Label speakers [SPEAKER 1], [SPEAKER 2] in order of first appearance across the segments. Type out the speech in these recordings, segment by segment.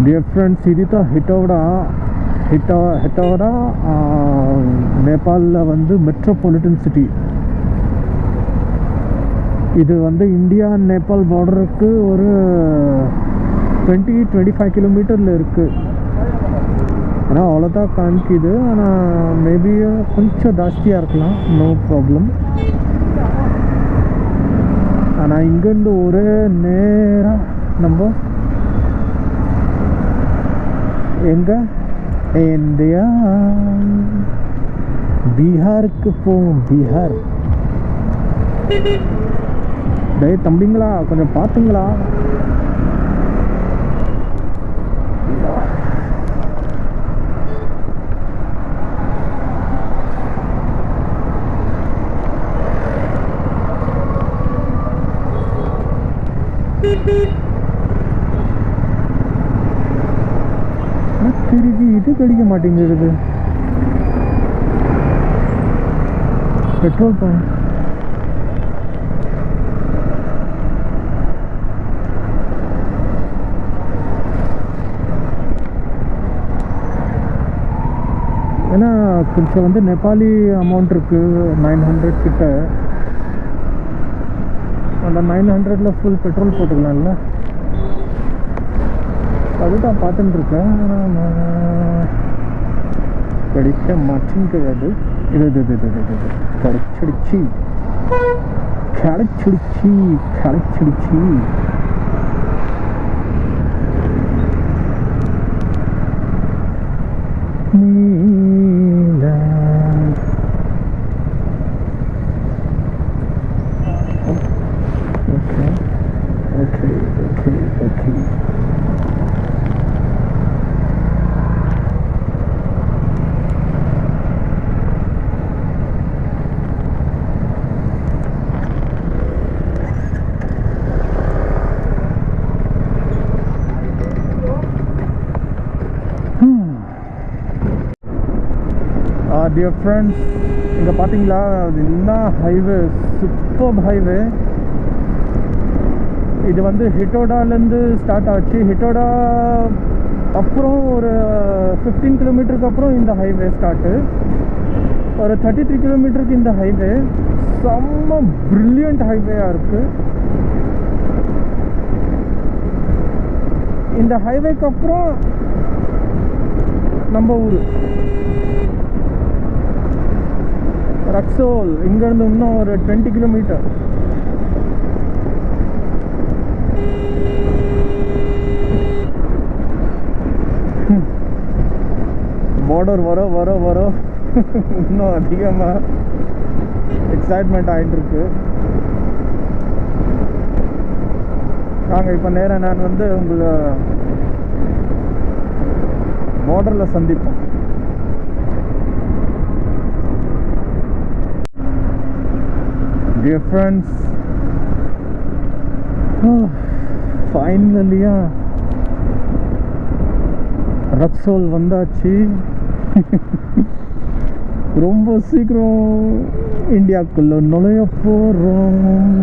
[SPEAKER 1] Dear friends, இது தான் ஹெட்டோடா நேபாளில் வந்து மெட்ரோபாலிட்டன் சிட்டி. இது வந்து இந்தியா நேபாள் பார்டருக்கு ஒரு 20-25 கிலோமீட்டரில் இருக்குது. ஆனால் அவ்வளோதான் காமிக்குது. ஆனால் மேபி கொஞ்சம் ஜாஸ்தியாக இருக்கலாம், நோ ப்ராப்ளம். ஆனால் இங்கேருந்து ஒரே நேராக நம்ம எங்கே இந்தியா பீகாருக்கு போவோம். பீகார் டேய் தம்பிங்களா, கொஞ்சம் பார்த்துங்களா. திருப்பி இது கிடைக்க மாட்டேங்குது. பெட்ரோல் பம்ப் ஏன்னா கொஞ்சம் வந்து நேபாளி அமௌண்ட் இருக்குது, 900 கிட்ட. அந்த 900ல் ஃபுல் பெட்ரோல் போட்டுக்கலாம்ல, அதுதான் பார்த்துட்டு இருக்கேன். கிடைக்க மாட்டேங்கிறது. இது கிடைச்சிடுச்சு. ஓகே. டியர் ஃப்ரெண்ட்ஸ், இங்கே பார்த்தீங்களா, அது என்ன ஹைவே, சூப்பர் ஹைவே. இது வந்து ஹெட்டோடாலேருந்து ஸ்டார்ட் ஆச்சு. ஹெட்டோடா அப்புறம் ஒரு 15 கிலோமீட்டருக்கு அப்புறம் இந்த ஹைவே ஸ்டார்ட்டு. ஒரு 33 கிலோமீட்டருக்கு இந்த ஹைவே செம்ம பிரில்லியண்ட் ஹைவேயாக இருக்குது. இந்த ஹைவேக்கு அப்புறம் நம்ம ஊர் ரக்சோல். இங்கேருந்து இன்னும் ஒரு 20 கிலோமீட்டர். பார்டர் வர இன்னும் அதிகமாக எக்ஸைட்மெண்ட் ஆகிட்டுருக்கு. நாங்கள் இப்போ நேராக நான் வந்து உங்களை பார்டரில் சந்திப்போம். Dear friends, ஃபைனலியா ரக்சோல் வந்தாச்சு. ரொம்ப சீக்கிரம் இந்தியாவுக்குள்ள நுழைய போகிறோம்.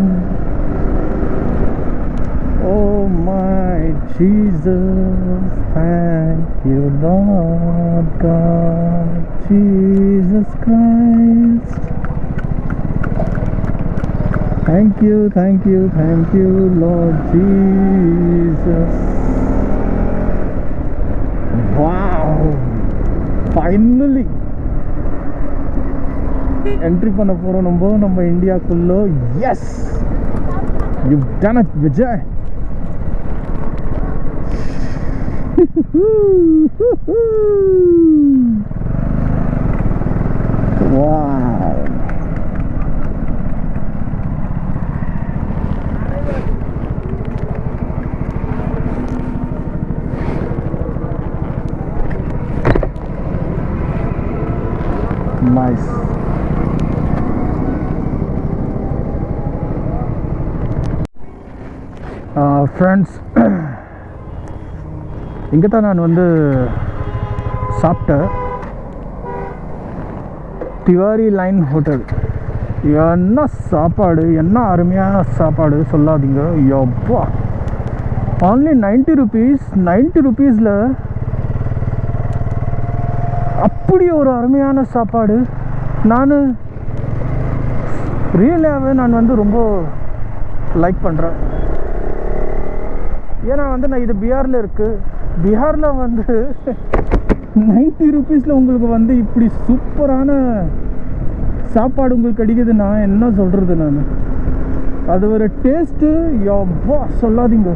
[SPEAKER 1] Oh my Jesus, thank you Lord God, Jesus Christ. Thank you Lord Jesus. Wow, finally entry பண்ண போறோம் நம்ம இந்தியாக்குள்ள. Yes, you've done it Vijay. Wow, nice. Friends, இங்கே தான் நான் வந்து சாப்பிட்டேன். Tiwari line hotel. என்ன சாப்பாடு, என்ன அருமையான சாப்பாடு சொல்லாதீங்க. யப்பா, only 90 rupees. 90 rupeesல அப்படி ஒரு அருமையான சாப்பாடு. நான் ரியலாகவே நான் வந்து ரொம்ப லைக் பண்ணுறேன். ஏன்னா வந்து நான் இது பீகாரில் இருக்குது. பீகாரில் வந்து 90 rupeesல உங்களுக்கு வந்து இப்படி சூப்பரான சாப்பாடு உங்களுக்கு கிடைக்குதுன்னா என்ன சொல்கிறது நான். அது ஒரு டேஸ்ட்டு எவ்வளோ சொல்லாதீங்க.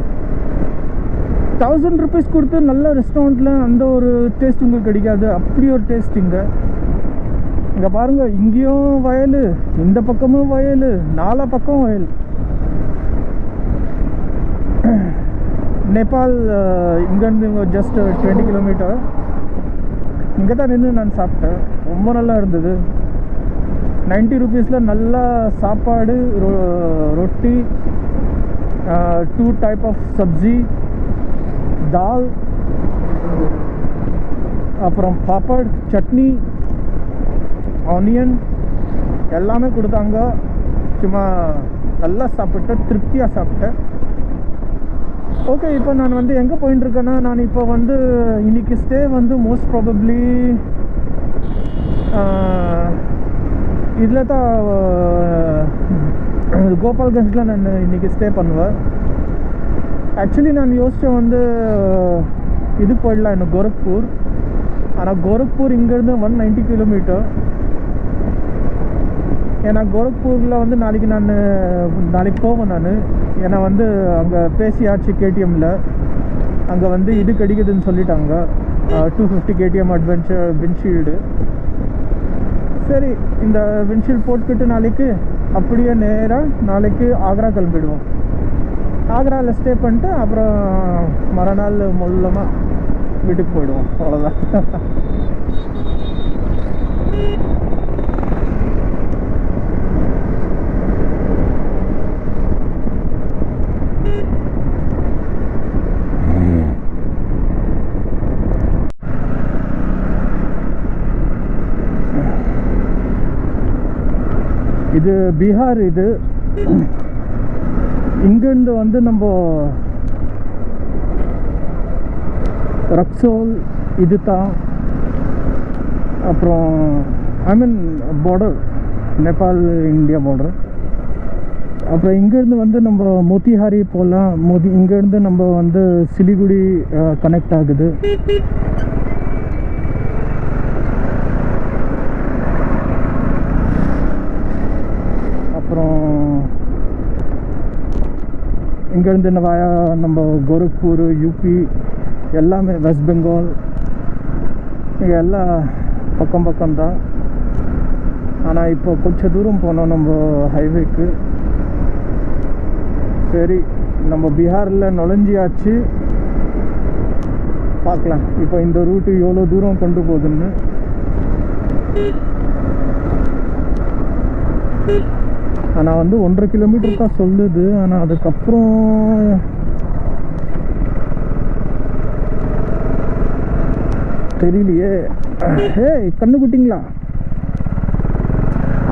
[SPEAKER 1] 1000 rupees கொடுத்து நல்ல ரெஸ்டாரண்ட்டில் அந்த ஒரு டேஸ்ட் உங்களுக்கு கிடைக்காது. அப்படி ஒரு டேஸ்ட் இங்கே பாருங்கள். இங்கேயும் வயல், இந்த பக்கமும் வயல், நாலா பக்கம் வயல். நேபாள் இங்கேருந்து ஜஸ்ட் 20 கிலோமீட்டர். இங்கே தான் நின்று நான் சாப்பிட்டேன். ரொம்ப நல்லா இருந்தது. 90 rupeesல நல்லா சாப்பாடு, ரொட்டி, 2 type ஆஃப் சப்ஜி, தால், அப்புறம் பாப்பட், சட்னி, ஆனியன் எல்லாமே கொடுத்தாங்க. சும்மா நல்லா சாப்பிட்டேன், திருப்தியாக சாப்பிட்டேன். ஓகே, இப்போ நான் வந்து எங்கே போயிட்டுருக்கேன்னா, நான் இப்போ வந்து இன்றைக்கி ஸ்டே வந்து மோஸ்ட் ப்ராபப்ளி இதில் தான் கோபால்கஞ்சில் நான் இன்றைக்கி ஸ்டே பண்ணுவேன். ஆக்சுவலி நான் யோசித்தேன் வந்து இது போயிடலாம் இன்னும் கோரக்பூர். ஆனால் கோரக்பூர் இங்கேருந்து 190 கிலோமீட்டர். ஏன்னா கோரக்பூரில் வந்து நாளைக்கு போவேன் நான். ஏன்னா வந்து அங்கே பேசியாச்சு KTMல. அங்கே வந்து இது கிடைக்குதுன்னு சொல்லிட்டாங்க, 250 KTM அட்வென்ச்சர் விண்ட்ஷீல்டு. சரி, இந்த விண்ட்ஷீல்டு போட்டுக்கிட்டு நாளைக்கு அப்படியே நேராக நாளைக்கு ஆக்ரா கிளம்பிடுவோம். ஆக்ராவில் ஸ்டே பண்ணிட்டு அப்புறம் மறுநாள் மூலமாக வீட்டுக்கு போயிடுவோம். அவ்வளோதான். இது பீகார். இது இங்கேருந்து வந்து நம்ம ரக்சோல் இது தான். அப்புறம் பார்டர், நேபாள் இந்தியா பார்டர். அப்புறம் இங்கேருந்து வந்து நம்ம மோத்திஹாரி போகலாம். இங்கேருந்து நம்ம வந்து சிலிகுடி கனெக்ட் ஆகுது. அப்புறம் இங்கேருந்து நம்ம கோரக்பூர், யூபி எல்லாமே, வெஸ்ட் பெங்கால், இங்கே எல்லாம் பக்கம்தான். ஆனால் இப்போ கொஞ்சம் தூரம் போனோம் நம்ம ஹைவேக்கு. சரி, நம்ம பீகாரில் நுழைஞ்சியாச்சு. பார்க்கலாம் இப்போ இந்த ரூட்டு எவ்வளோ தூரம் கொண்டு போகுதுன்னு. ஆனால் வந்து 1.5 கிலோமீட்டர் தான் சொல்லுது. ஆனால் அதுக்கப்புறம் தெரியலையே. கண்ணுக்குட்டிங்களா,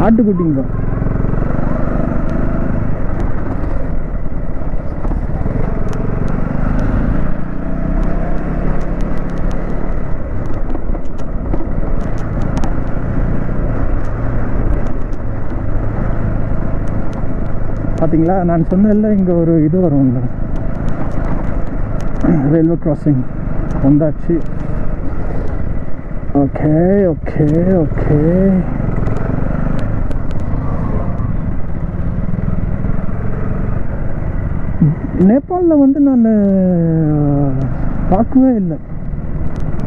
[SPEAKER 1] ஆட்டுக்குட்டிங்க. பார்த்தீங்களா, நான் சொன்னேன்ல இங்கே ஒரு இது வரும்ல, ரயில்வே கிராசிங் வந்தாச்சு. Okay okay okay. நேபாளில் வந்து நான் பார்க்கவே இல்லை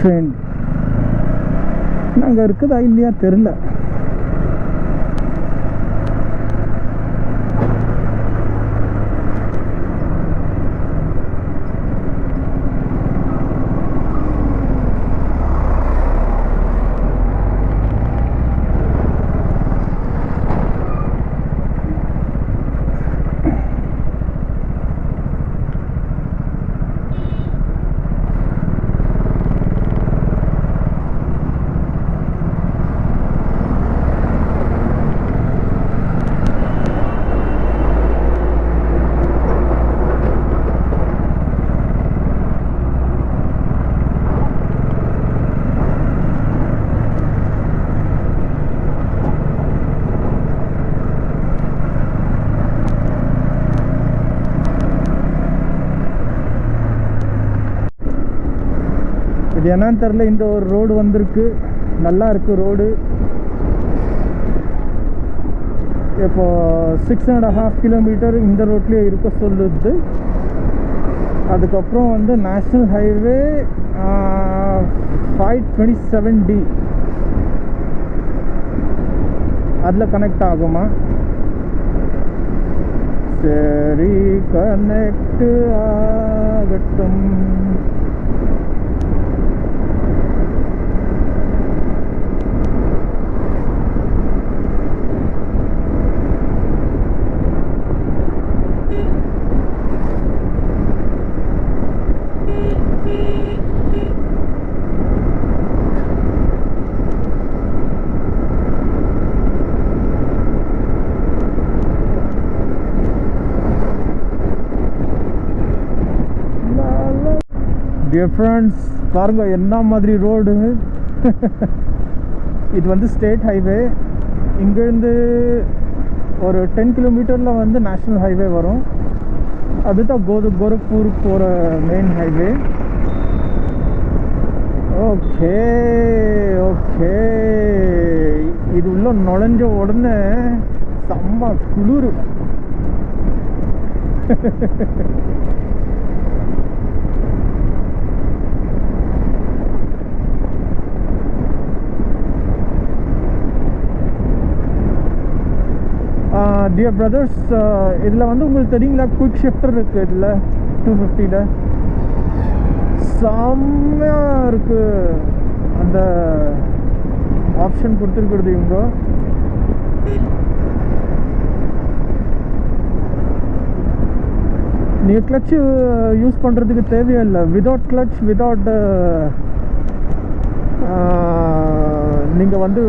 [SPEAKER 1] ட்ரெயின். அங்கே இருக்குதா இல்லையா தெரில. அது என்னன்னு தெரில. இந்த ஒரு ரோடு வந்திருக்கு, நல்லா இருக்குது ரோடு. இப்போ 6.5 கிலோமீட்டர் இந்த ரோட்லேயே இருக்க சொல்லுது. அதுக்கப்புறம் வந்து நேஷ்னல் ஹைவே 527D அதில் கனெக்ட் ஆகுமா? சரி, கனெக்ட் ஆகட்டும். டியர் ஃப்ரெண்ட்ஸ், பாருங்கள் என்ன மாதிரி ரோடு. இது வந்து ஸ்டேட் ஹைவே. இங்கேருந்து ஒரு 10 கிலோமீட்டரில் வந்து நேஷ்னல் ஹைவே வரும். அதுதான் கோரக்பூர் போகிற மெயின் ஹைவே. ஓகே ஓகே, இது உள்ள நுழைஞ்ச உடனே செம்ம குளிர். டியர் பிரதர்ஸ், இதில் வந்து உங்களுக்கு தெரியுங்களா, குயிக் ஷிஃப்டர் இருக்குது இதில் 250ல். செம்மையாக இருக்குது அந்த ஆப்ஷன் கொடுத்துருக்குறது இவங்க. நீங்கள் கிளச்சு யூஸ் பண்ணுறதுக்கு தேவையில்லை. விதவுட் கிளச், விதவுட் நீங்கள் வந்து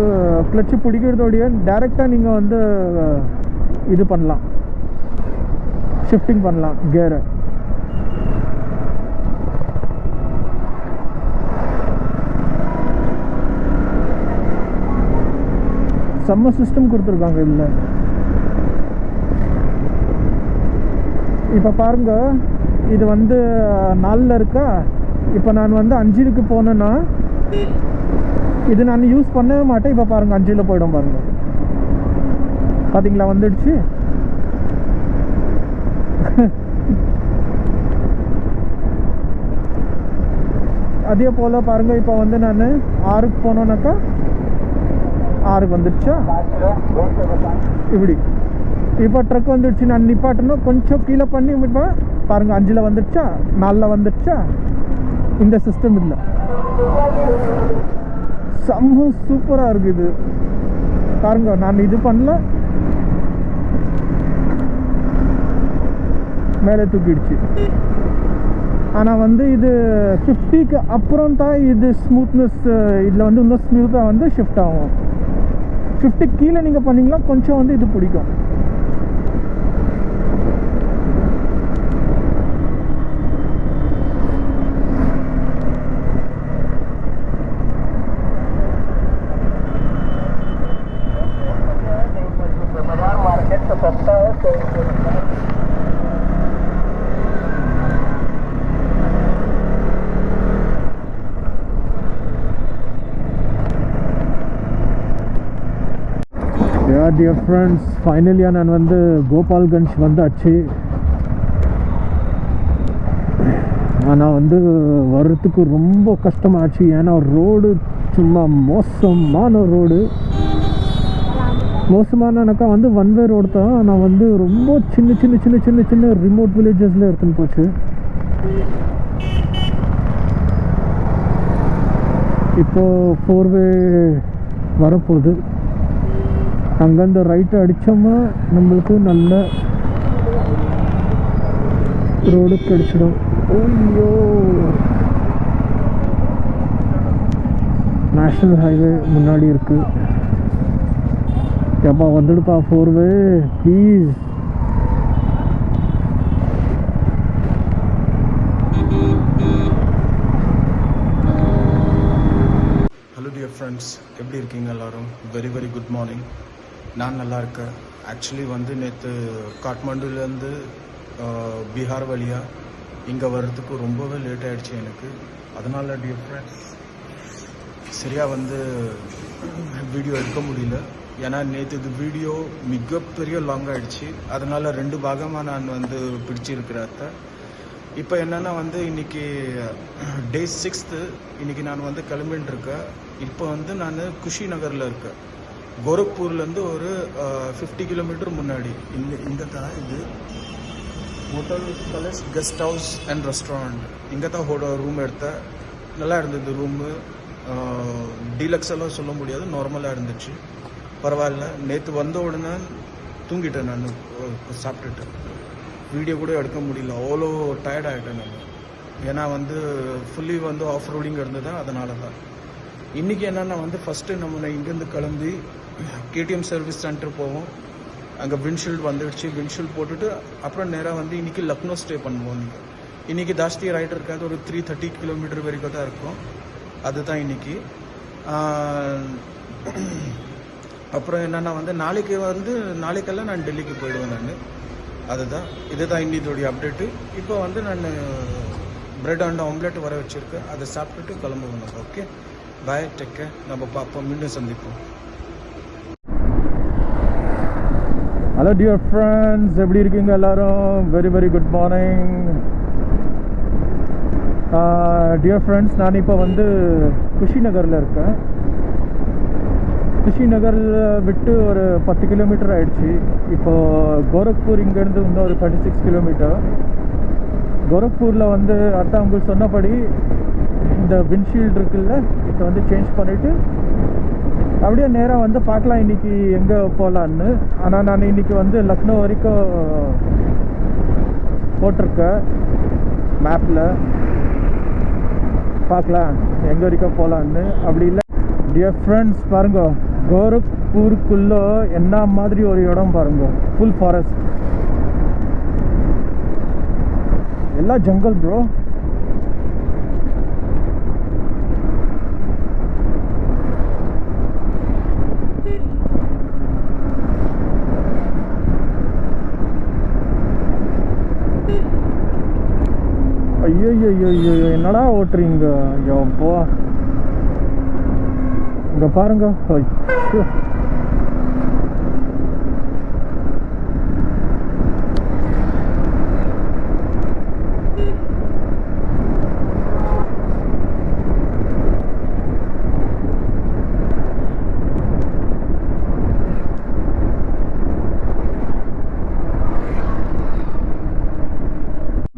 [SPEAKER 1] கிளச்சு பிடிக்கிறதோடைய டைரெக்டாக நீங்கள் வந்து இது பண்ணலாம், ஷிஃப்டிங் பண்ணலாம் கியரை. செம்ம சிஸ்டம் கொடுத்துருக்காங்க இதில். இப்போ பாருங்கள், இது வந்து 4ல் இருக்கா. இப்போ நான் வந்து 5க்கு போனேன்னா இது நான் யூஸ் பண்ணவே மாட்டேன். இப்போ பாருங்கள் 5ல் போயிடும். பாருங்கள், பார்த்தீங்களா, வந்துடுச்சு. அதே போல் பாருங்கள், இப்போ வந்து நான் 6க்கு போனோன்னாக்கா 6க்கு வந்துடுச்சா. இப்படி இப்போ ட்ரக் வந்துடுச்சு. நான் நிப்பாட்டணும், கொஞ்சம் கீழே பண்ணி விட்டேன். பாருங்கள் 5ல் வந்துடுச்சா, 4ல் வந்துடுச்சா. இந்த சிஸ்டம் இல்லை. செம்ம சூப்பராக இருக்குது பாருங்க. நான் இது பண்ணல, மேலே தூக்கிடுச்சு. ஆனால் வந்து இது 50க்கு அப்புறம் தான் இது ஸ்மூத்னஸ், இதில் வந்து இன்னும் ஸ்மூத்தாக வந்து ஷிஃப்ட் ஆகும். 50 கீழே நீங்கள் பண்ணிங்கன்னா கொஞ்சம் வந்து இது பிடிக்கும். டியர் ஃப்ரெண்ட்ஸ், ஃபைனலியாக நான் வந்து கோபால்கஞ்ச் வந்தாச்சு. ஆனால் வந்து வர்றதுக்கு ரொம்ப கஷ்டமாச்சு. ஏன்னா ரோடு சும்மா மோசமான ரோடு. மோசமானக்கா வந்து ஒன் வே ரோடு தான். ஆனால் வந்து ரொம்ப சின்ன சின்ன சின்ன சின்ன சின்ன ரிமோட் வில்லேஜஸில் எடுத்துன்னு போச்சு. இப்போது 4 வே வரப்போகுது. அங்கேருந்து ரைட்டு அடித்தோம்னா நம்மளுக்கு நல்ல ரோடு கிடச்சிடும். ஐயோ, நேஷ்னல் ஹைவே முன்னாடி இருக்குது. எப்பா வந்துடுப்பா 4 வே ப்ளீஸ்.
[SPEAKER 2] ஹலோ டியர் ஃப்ரெண்ட்ஸ், எப்படி இருக்கீங்க எல்லோரும்? Very very good morning. நான் நல்லா இருக்கேன். ஆக்சுவலி வந்து நேற்று காட்மாண்டுலேருந்து பீகார் வழியாக இங்கே வர்றதுக்கு ரொம்பவே லேட் ஆகிடுச்சு எனக்கு. அதனால் டியர் ஃப்ரெண்ட்ஸ், சரியாக வந்து வீடியோ எடுக்க முடியல. ஏன்னா நேற்று இது வீடியோ மிகப்பெரிய லாங் ஆகிடுச்சு. அதனால் 2 பாகமாக நான் வந்து பிடிச்சிருக்கிறத. இப்போ என்னென்னா வந்து இன்றைக்கி டே 6th. இன்றைக்கி நான் வந்து கிளம்பின்னு இருக்கேன். இப்போ வந்து நான் குஷி நகரில் இருக்கேன். கோரக்பூர்லேருந்து ஒரு 50 கிலோமீட்டர் முன்னாடி. இங்கே தான் இது hotel palace guest house and restaurant. இங்கே தான் ரூம் எடுத்தேன். நல்லா இருந்தது ரூமு. டீலக்ஸ் எல்லாம் சொல்ல முடியாது, நார்மலாக இருந்துச்சு, பரவாயில்ல. நேற்று வந்த உடனே தூங்கிட்டேன் நான். சாப்பிட்டுட்டு வீடியோ கூட எடுக்க முடியல, அவ்வளோ டயர்ட் ஆகிட்டேன் நான். ஏன்னா வந்து ஃபுல்லி வந்து ஆஃப் ரோடிங் இருந்தது, அதனால தான். இன்றைக்கி என்னென்னா வந்து ஃபஸ்ட்டு நம்ம இங்கேருந்து கிளம்பி கேடிஎம் சர்வீஸ் சென்டர் போவோம். அங்கே விண்ட்ஷீல்டு வந்துடுச்சு. விண்ட்ஷீல்டு போட்டுட்டு அப்புறம் நேராக வந்து இன்றைக்கி லக்னோ ஸ்டே பண்ணுவோம். இன்றைக்கி ஜாஸ்தி ரைட் இருக்காது, ஒரு 330 கிலோமீட்டர் வரைக்கும் தான் இருக்கும். அதுதான் இன்றைக்கி. அப்புறம் என்னென்னா வந்து நாளைக்கெல்லாம் நான் டெல்லிக்கு போயிடுவேன் நான். அதுதான் இதுதான் இன்னிதோடைய அப்டேட்டு. இப்போ வந்து நான் பிரெட் அண்ட் ஆம்லெட் வர வச்சுருக்கேன். அதை சாப்பிட்டுட்டு கிளம்புவேன். Okay, bye, take care. நம்ம பார்ப்போம், மீண்டும் சந்திப்போம்.
[SPEAKER 1] ஹலோ டியர் ஃப்ரெண்ட்ஸ், எப்படி இருக்கீங்க எல்லாரும்? Very very good morning dear friends. நான் இப்போ வந்து குஷி நகரில் இருக்கேன். குஷி நகரில் விட்டு ஒரு 10 கிலோமீட்டர் ஆகிடுச்சு. இப்போது கோரக்பூர் இங்கேருந்து இன்னும் ஒரு 36 கிலோமீட்டர். கோரக்பூரில் வந்து அதான் உங்களுக்கு சொன்னபடி இந்த விண்ட்ஷீல்டு இருக்குல்ல, இதை வந்து சேஞ்ச் பண்ணிவிட்டு அப்படியே நேராக வந்து பார்க்கலாம் இன்றைக்கி எங்கே போகலான்னு. ஆனால் நான் இன்றைக்கி வந்து லக்னோ வரைக்கும் போட்டிருக்கேன் மேப்பில். பார்க்கலாம் எங்கே வரைக்கும் போகலான்னு. அப்படி இல்லை டியர் ஃப்ரெண்ட்ஸ், பாருங்க கோரக்பூருக்குள்ளே என்ன மாதிரி ஒரு இடம் பாருங்க. ஃபுல் ஃபாரஸ்ட், எல்லாம் ஜங்கல் ப்ரோ. ஐயோ என்னடா ஓட்டுறீங்க? ஐயோப்போ, இங்கே பாருங்க.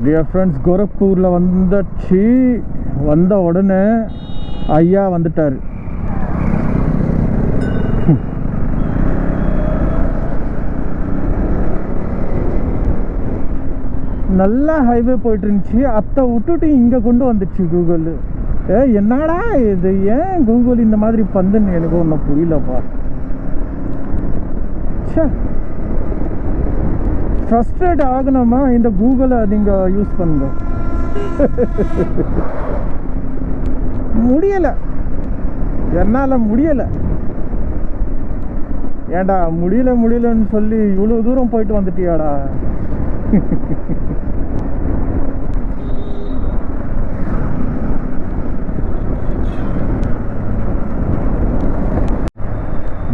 [SPEAKER 1] டியர் ஃப்ரெண்ட்ஸ், கோரக்பூரில் வந்த உடனே ஐயா வந்துட்டார். நல்லா ஹைவே போயிட்டு இருந்துச்சு. அத்தை விட்டுட்டு இங்கே கொண்டு வந்துடுச்சு கூகுள். என்னடா இது, ஏன் கூகுள் இந்த மாதிரி பந்துன்னு எனக்கு ஒன்றும் புரியலப்பா. சே, ஃப்ரஸ்ட்ரேட் ஆகணுமா இந்த கூகுளை நீங்கள் யூஸ் பண்ணுங்க. முடியலை, என்னால் முடியலை. ஏண்டா முடியலன்னு சொல்லி இவ்வளோ தூரம் போயிட்டு வந்துட்டியாடா?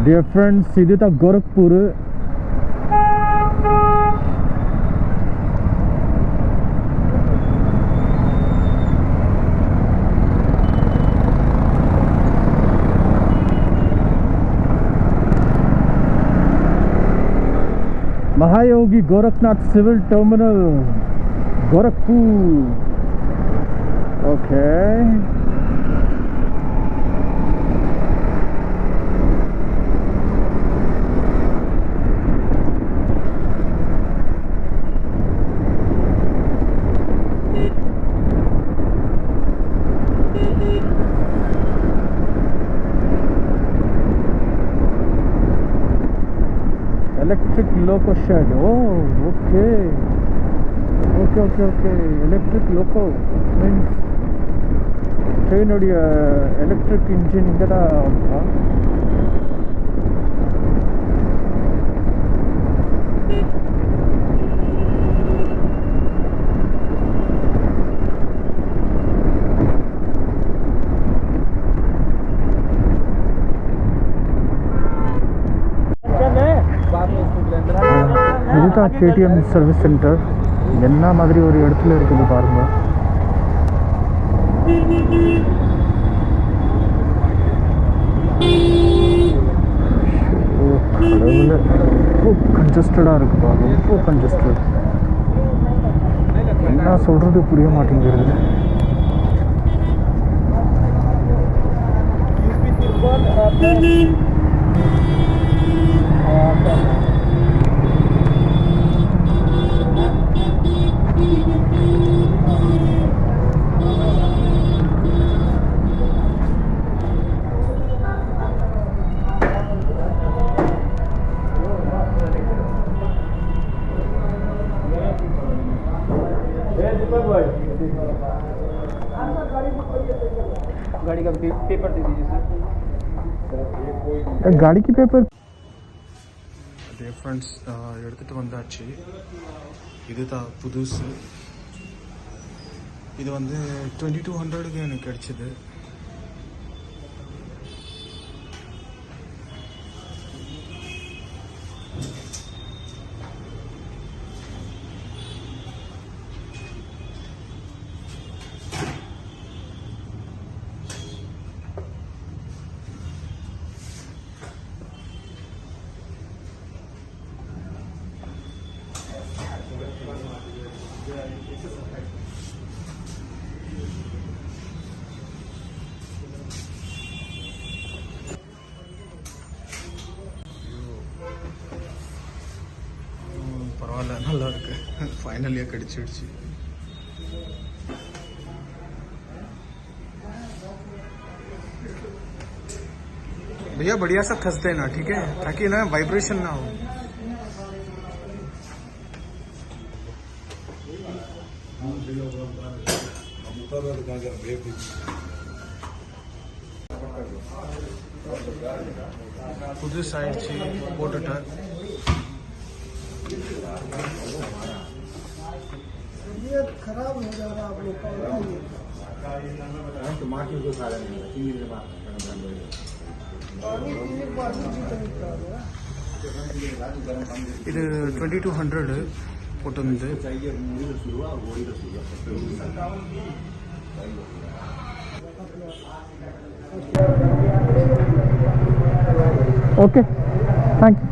[SPEAKER 1] டியர் ஃப்ரெண்ட்ஸ், இதுதான் Gorakhpur. Mahayogi Gorakhnath Civil Terminal, Gorakhpur. Okay. Electric loco shed. Oh, okay. Electric loco means train udiya electric engine inga da. இதுதான் கேடிஎம் சர்வீஸ் சென்டர். என்ன மாதிரி ஒரு இடத்துல இருக்குது பாருங்க. கடவுளே, ரொம்ப கன்ஜஸ்டடாக இருக்குப்பா, ரொம்ப கன்ஜஸ்டட். என்ன சொல்கிறது புரிய மாட்டேங்கிறது.
[SPEAKER 3] गाड़ी का पेपर दे दीजिए सर.
[SPEAKER 1] गाड़ी की पेपर.
[SPEAKER 2] அதே ஃப்ரெண்ட்ஸ் எடுத்துகிட்டு வந்தாச்சு. இதுதான் புதுசு. இது வந்து 2200க்கு எனக்கு கிடச்சிது. பரவாயில்ல, நல்லா இருக்கு. ஃபைனலியாக கிடச்சிடுச்சு. भैया बढ़िया सा खस देना, ठीक है, ताकि ना वाइब्रेशन ना हो. புதுசாயிடுச்சு, போட்டுட்டேன்.
[SPEAKER 1] खराब हो जा रहा आप लोग का.
[SPEAKER 2] இது 2200 போட்டிருந்து.
[SPEAKER 1] Okay, thank you.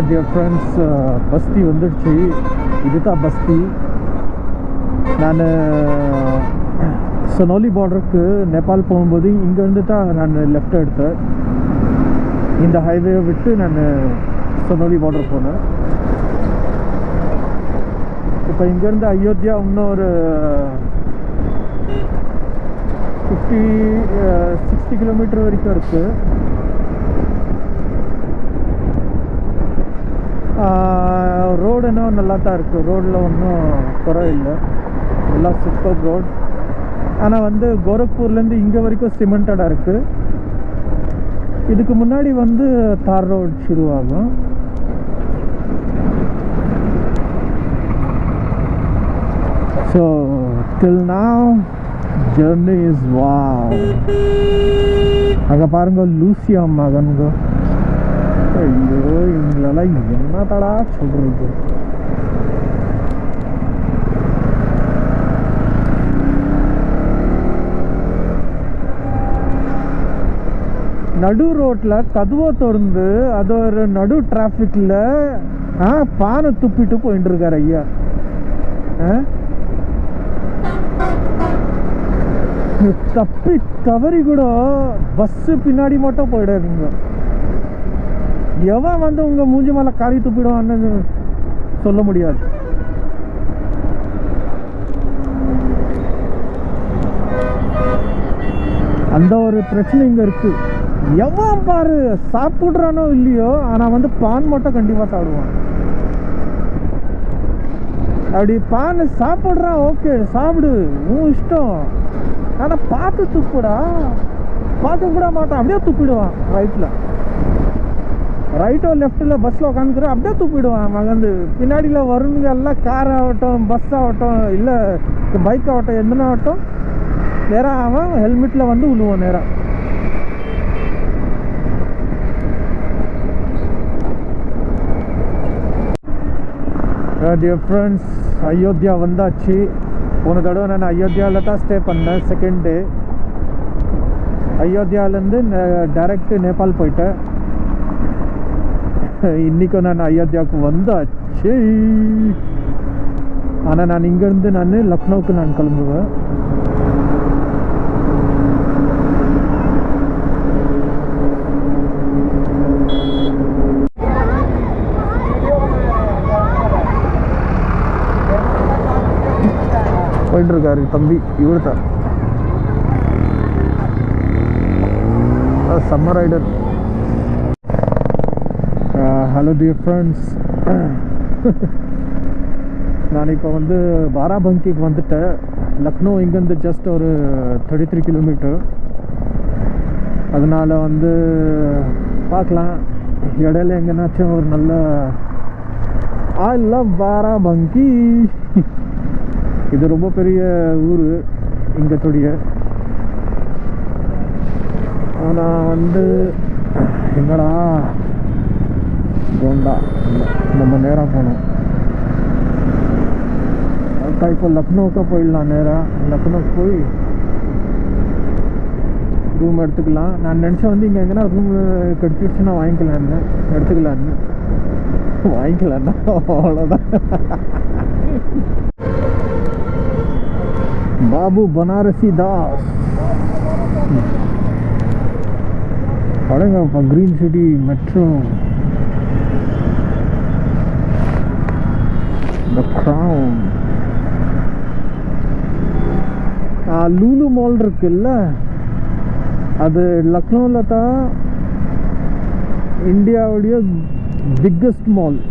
[SPEAKER 1] டியர் ஃப்ரெண்ட்ஸ், பஸ்தி வந்துடுச்சு. இதுதான் பஸ்தி. நான் சனோலி பார்டருக்கு நேபாள் போகும்போது இங்கேருந்து தான் நான் லெஃப்ட் எடுத்தேன். இந்த ஹைவேவை விட்டு நான் சனோலி பார்டர் போனேன். இப்போ இங்கேருந்து அயோத்தியா இன்னும் ஒரு 50-60 கிலோமீட்டர் வரைக்கும் இருக்குது. ரோடுன்னா நல்லா தான் இருக்குது, ரோடில் ஒன்றும் குறை இல்லை, எல்லாம் சூப்பர் ரோட். ஆனால் வந்து கோரக்பூர்லேருந்து இங்கே வரைக்கும் சிமெண்டடாக இருக்குது. இதுக்கு முன்னாடி வந்து தார் ரோட் ஷுருவாகும். So till now journey is wow. அங்கே பாருங்க லூசியா மகன்க, ஐயோ இவங்களெல்லாம் என்ன தடா சொல்கிறது. நடு ரோட்டில் கதவை திறந்து அது ஒரு நடு டிராஃபிக்கில் பானை துப்பிட்டு போயிட்டு இருக்காரு ஐயா. தப்பி தவறி கூட பஸ்ஸு பின்னாடி மட்டும் போயிடாதீங்க. எவன் வந்து உங்கள் மூஞ்சி மேலே காரி துப்பிடுவான்னு சொல்ல முடியாது. அந்த ஒரு பிரச்சனை இங்கே இருக்குது. எவன் பாரு சாப்பிட்றானோ இல்லையோ, ஆனால் வந்து பான் மட்டும் கண்டிப்பாக சாப்பிடுவான். அப்படி பான் சாப்பிட்றான், ஓகே சாப்பிடு, உன் இஷ்டம். ஆனால் பார்த்து துப்புடா, பார்த்து கூட மாட்டான், அப்படியே துப்பிடுவான். ரைட்டோ லெஃப்ட்டில் பஸ்ஸில் உட்காந்துக்கிறோம், அப்படியே துப்பிடுவான் மகந்து. பின்னாடியில் வருங்க எல்லாம் கார் ஆகட்டும், பஸ் ஆகட்டும், இல்லை பைக் ஆகட்டும், எந்தனா ஆகட்டும், நேராக அவன் ஹெல்மெட்டில் வந்து விழுவான் நேராக. டியர் ஃப்ரெண்ட்ஸ், அயோத்தியா வந்தாச்சு. போன தடவை நான் அயோத்தியாவில் தான் ஸ்டே பண்ணேன். செகண்ட் டே அயோத்தியாவிலேருந்து டைரெக்டு நேபாள் போயிட்டேன். இன்றைக்கும் நான் அயோத்தியாவுக்கு வந்தாச்சு. ஆனால் நான் இங்கேருந்து நான் லக்னோவுக்கு நான் கிளம்புவேன். போயிட்டுருக்காரு தம்பி, இவர் தான் summer rider. Hello dear friends, நான் இப்போ வந்து பாராபங்கிக்கு வந்துட்டேன். லக்னோ இங்கேருந்து ஜஸ்ட் ஒரு 33 கிலோமீட்டர். அதனால் வந்து பார்க்கலாம், இடையில எங்கேனாச்சும் ஒரு நல்ல ஐ லவ் பாராபங்கி. இது ரொம்ப பெரிய ஊர் இங்கே தொடிய. ஆனால் வந்து எங்கடா கோண்டா, நம்ம நேராக போகணும். அதுக்காக இப்போ லக்னோவுக்கு போயிடலாம். நேராக லக்னோவுக்கு போய் ரூம் எடுத்துக்கலாம். நான் நினச்சேன் வந்து இங்கே எங்கன்னா ரூம் கிடச்சிடுச்சுன்னா எடுத்துக்கலான்னு அவ்வளோதான். பாபு பனாரசி தாஸ் படங்க. இப்போ green city metro, the crown, Lulu mall இருக்குல்ல, அது லக்னோவில் தான் இந்தியாவுடைய பிக்கஸ்ட் மால்.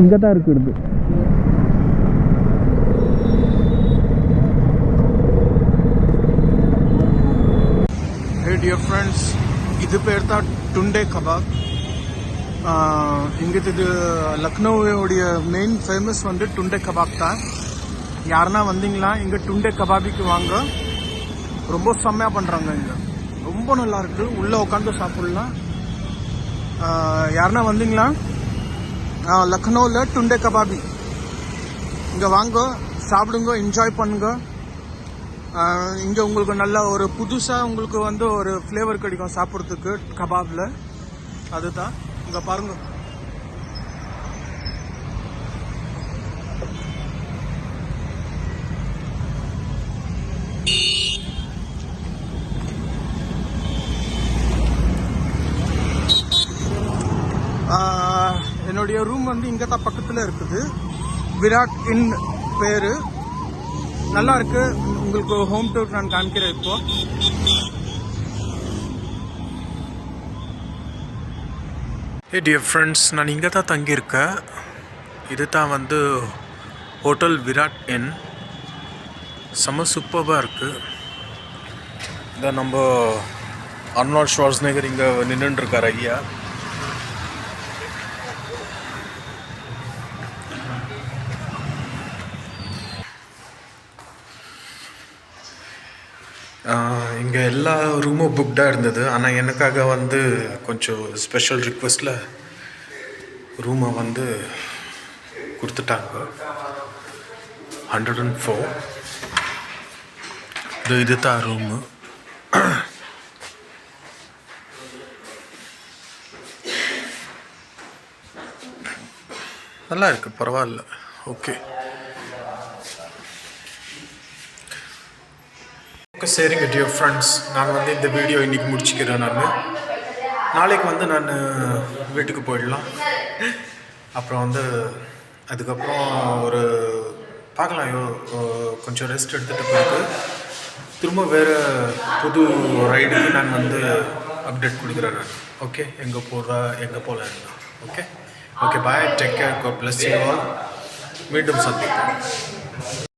[SPEAKER 1] இங்கே தான் இருக்குது.
[SPEAKER 2] டியர் ஃப்ரெண்ட்ஸ், இது பேர் தான் டுண்டே கபாப். இங்கே இது லக்னோவுடைய மெயின் ஃபேமஸ் வந்து டுண்டே கபாப் தான். யாருன்னா வந்தீங்களா இங்கே டுண்டே கபாபிக்கு வாங்க, ரொம்ப செம்மையாக பண்ணுறாங்க. இங்கே ரொம்ப நல்லா இருக்கு, உள்ளே உட்காந்து சாப்பிட்லாம். யாருன்னா வந்தீங்களா லக்னோவில் டுண்டே கபாபி இங்கே வாங்க, சாப்பிடுங்க, என்ஜாய் பண்ணுங்க. இங்கே உங்களுக்கு நல்ல ஒரு புதுசாக உங்களுக்கு வந்து ஒரு ஃப்ளேவர் கிடைக்கும் சாப்பிட்றதுக்கு கபாபில். அதுதான் இங்கே பாருங்க. என்னுடைய ரூம் வந்து இங்கே தான் பக்கத்தில் இருக்குது. விராட் இன் பேர், நல்லா இருக்கு. உங்களுக்கு ஹோம் டூர் நான் காமிக்கிறேன். இப்போ டியர் ஃப்ரெண்ட்ஸ், நான் இங்கே தான் தங்கியிருக்கேன்.
[SPEAKER 4] இது தான் வந்து ஹோட்டல் விராட் இன். செம்ம சூப்பராக இருக்குது. இதான் நம்ம அர்னால்ட் ஷ்வார்ஸ்நெகர் இங்கே நின்றுட்டுருக்கார் ஐயா. இங்கே எல்லா ரூமும் புக்டாக இருந்தது. ஆனால் எனக்காக வந்து கொஞ்சம் ஸ்பெஷல் ரிக்வெஸ்ட்டில் ரூமை வந்து கொடுத்துட்டாங்க. 104. இது தான் ரூமு. நல்லா இருக்குது, பரவாயில்ல, ஓகே. சரிங்க டியர் ஃப்ரெண்ட்ஸ், நான் வந்து இந்த வீடியோ இன்றைக்கி முடிச்சுக்கிறேன். நாளைக்கு வந்து நான் வீட்டுக்கு போயிடலாம். அப்புறம் வந்து அதுக்கப்புறம் ஒரு பார்க்கலாம், கொஞ்சம் ரெஸ்ட் எடுத்துகிட்டு போயிட்டு திரும்ப வேறு புது ரைடுக்கு நான் வந்து அப்டேட் கொடுக்குறேன் நான். ஓகே, எங்கே போகலாம். Okay, bye, take care, God bless you all. மீண்டும் சந்திப்போம்.